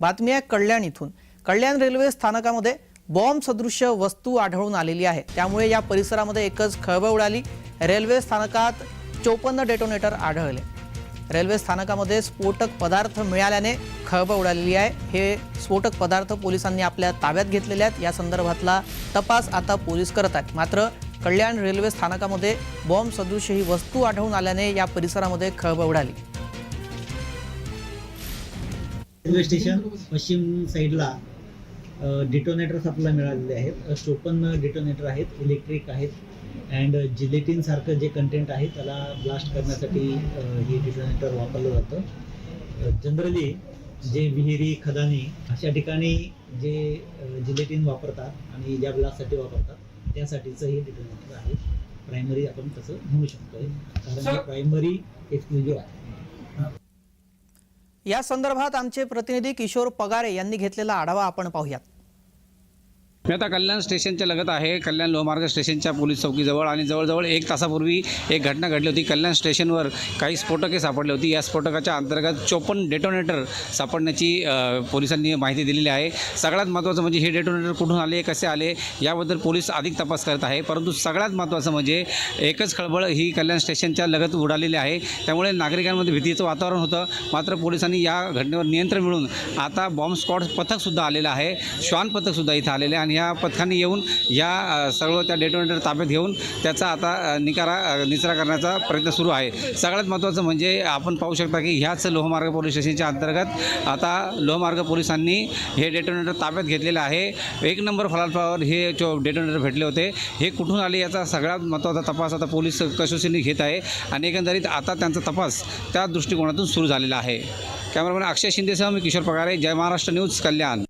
बातमी आहे कल्याण इथून। कल्याण रेल्वे स्थानकामध्ये बॉम्ब सदृश्य वस्तू आढळून आलेली आहे। त्यामुळे या परिसरामध्ये एकच खळबळ उडाली। रेल्वे स्थानकात 54 डेटोनेटर आढळले। रेल्वे स्थानकामध्ये स्फोटक पदार्थ मिळाल्याने खळबळ उडालेली आहे। हे स्फोटक पदार्थ पोलिसांनी आपल्या ताब्यात घेतलेले आहेत। या संदर्भातला तपास आता पोलीस करत आहेत। मात्र कल्याण रेल्वे स्थानकामध्ये बॉम्ब सदृश ही वस्तू आढळून आल्याने या परिसरामध्ये खळबळ उडाली। रेल्वे स्टेशन पश्चिम साइडला डिटोनेटर्स आपल्याला मिळालेले आहेत। 54 डिटोनेटर आहेत, इलेक्ट्रिक आहेत अँड जिलेटिन सारखं जे कंटेंट आहे त्याला ब्लास्ट करण्यासाठी हे डिटोनेटर वापरलं जातं। जनरली जे विहिरी, खदानी अशा ठिकाणी जे जिलेटिन वापरतात आणि ज्या ब्लास्टसाठी वापरतात त्यासाठीचं हे डिटोनेटर आहे। प्रायमरी आपण तसं म्हणू शकतो, कारण हे प्रायमरी एक्सप्लोजिव्ह आहे। या संदर्भात आमचे प्रतिनिधी किशोर पगारे यांनी घेतलेला आढावा आपण पाहूयात। मी आता कल्याण स्टेशनच्या लगत आहे, कल्याण लोहमार्ग स्टेशनच्या पोलीस चौकीजवळ, आणि जवळजवळ 1 तासापूर्वी एक घटना घडली होती। कल्याण स्टेशनवर काही स्फोटके सापडली होती। या स्फोटकाच्या अंतर्गत 54 डेटोनेटर सापडण्याची पोलिसांनी माहिती दिलेली आहे। सगळ्यात महत्त्वाचं म्हणजे हे डेटोनेटर कुठून आले, कसे आले याबद्दल पोलीस अधिक तपास करत आहे। परंतु सगळ्यात महत्त्वाचं म्हणजे एकच खळबळ ही कल्याण स्टेशनच्या लगत उडालेली आहे। त्यामुळे नागरिकांमध्ये भीतीचं वातावरण होतं। मात्र पोलिसांनी या घटनेवर नियंत्रण मिळवून आता बॉम्ब स्क्वॉड पथकसुद्धा आलेलं आहे, श्वान पथकसुद्धा इथं आलेलं आहे, आणि या पथकाने येऊन या सर्व त्या डेटोनेटर ताब्यात घेऊन त्याचा आता निचरा करण्याचा प्रयत्न सुरू आहे। सगळ्यात महत्त्वाचं म्हणजे आपण पाहू शकता की ह्याच लोहमार्ग पोलीस स्टेशनच्या अंतर्गत आता लोहमार्ग पोलिसांनी हे डेटोनेटर ताब्यात घेतलेलं आहे। 1 नंबर प्लॅटफॉर्मवर हे डेटोनेटर भेटले होते। हे कुठून आले याचा सगळ्यात महत्त्वाचा तपास आता पोलीस कसोशीने घेत आहे, आणि एकंदरीत आता त्यांचा तपास त्या दृष्टिकोनातून सुरू झालेला आहे। कॅमेरामॅन अक्षय शिंदेसह मी किशोर पगारे, जय महाराष्ट्र न्यूज, कल्याण।